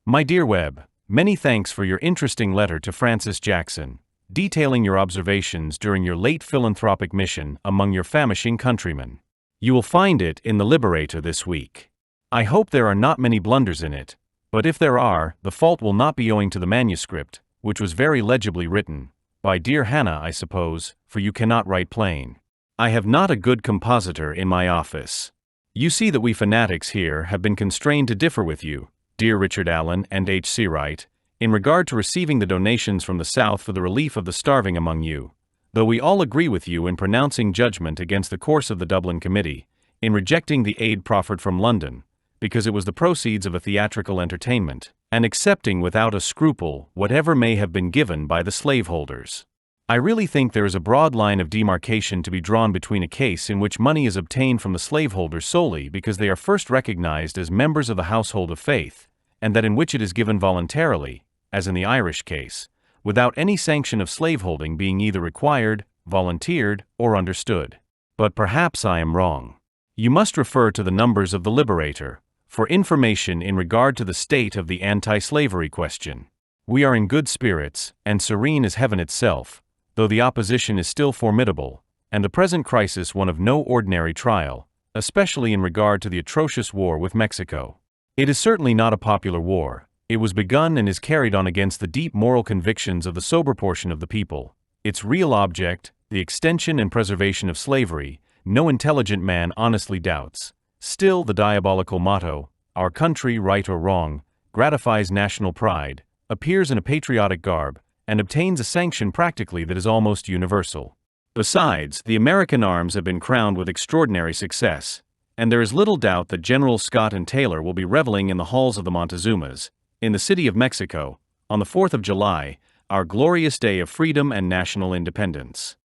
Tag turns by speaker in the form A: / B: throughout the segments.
A: My dear Webb, many thanks for your interesting letter to Francis Jackson, detailing your observations during your late philanthropic mission among your famishing countrymen. You will find it in the Liberator this week. I hope there are not many blunders in it, but if there are, the fault will not be owing to the manuscript, which was very legibly written, by dear Hannah, I suppose, for you cannot write plain. I have not a good compositor in my office. You see that we fanatics here have been constrained to differ with you, dear Richard Allen and H.C. Wright, in regard to receiving the donations from the South for the relief of the starving among you, though we all agree with you in pronouncing judgment against the course of the Dublin Committee, in rejecting the aid proffered from London, because it was the proceeds of a theatrical entertainment, and accepting without a scruple whatever may have been given by the slaveholders. I really think there is a broad line of demarcation to be drawn between a case in which money is obtained from the slaveholders solely because they are first recognized as members of the household of faith, and that in which it is given voluntarily, as in the Irish case, without any sanction of slaveholding being either required, volunteered, or understood. But perhaps I am wrong. You must refer to the numbers of the Liberator for information in regard to the state of the anti-slavery question. We are in good spirits, and serene as heaven itself, though the opposition is still formidable, and the present crisis one of no ordinary trial, especially in regard to the atrocious war with Mexico. It is certainly not a popular war. It was begun and is carried on against the deep moral convictions of the sober portion of the people. Its real object, the extension and preservation of slavery, no intelligent man honestly doubts. Still, the diabolical motto, "Our country, right or wrong," gratifies national pride, appears in a patriotic garb, and obtains a sanction practically that is almost universal. Besides, the American arms have been crowned with extraordinary success, and there is little doubt that Generals Scott and Taylor will be reveling in the halls of the Montezumas, in the city of Mexico, on the 4th of July, our glorious day of freedom and national independence.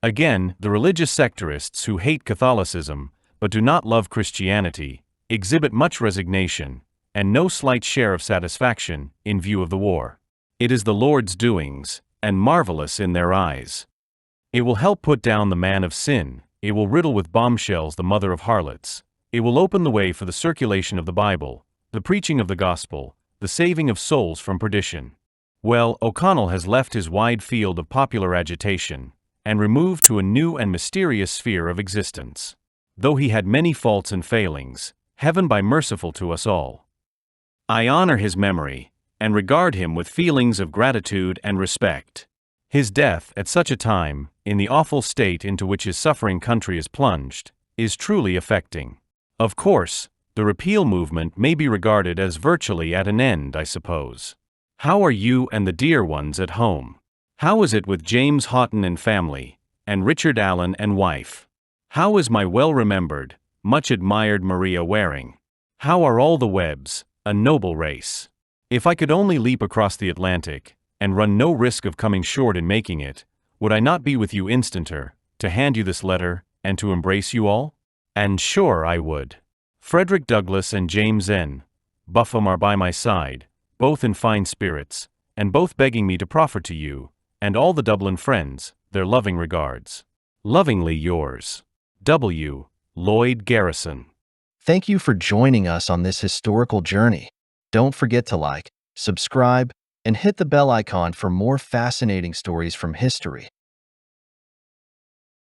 A: Again, the religious sectarists who hate Catholicism, but do not love Christianity, exhibit much resignation, and no slight share of satisfaction, in view of the war. It is the Lord's doings, and marvelous in their eyes. It will help put down the man of sin, it will riddle with bombshells the mother of harlots, it will open the way for the circulation of the Bible, the preaching of the gospel, the saving of souls from perdition. Well, O'Connell has left his wide field of popular agitation, and removed to a new and mysterious sphere of existence. Though he had many faults and failings, heaven be merciful to us all. I honor his memory, and regard him with feelings of gratitude and respect. His death, at such a time, in the awful state into which his suffering country is plunged, is truly affecting. Of course, the repeal movement may be regarded as virtually at an end, I suppose. How are you and the dear ones at home? How is it with James Houghton and family, and Richard Allen and wife? How is my well-remembered, much-admired Maria Waring? How are all the Webbs, a noble race? If I could only leap across the Atlantic, and run no risk of coming short in making it, would I not be with you instanter, to hand you this letter, and to embrace you all? And sure I would. Frederick Douglass and James N. Buffum are by my side, both in fine spirits, and both begging me to proffer to you, and all the Dublin friends, their loving regards. Lovingly yours, W. Lloyd Garrison.
B: Thank you for joining us on this historical journey. Don't forget to like, subscribe, and hit the bell icon for more fascinating stories from history.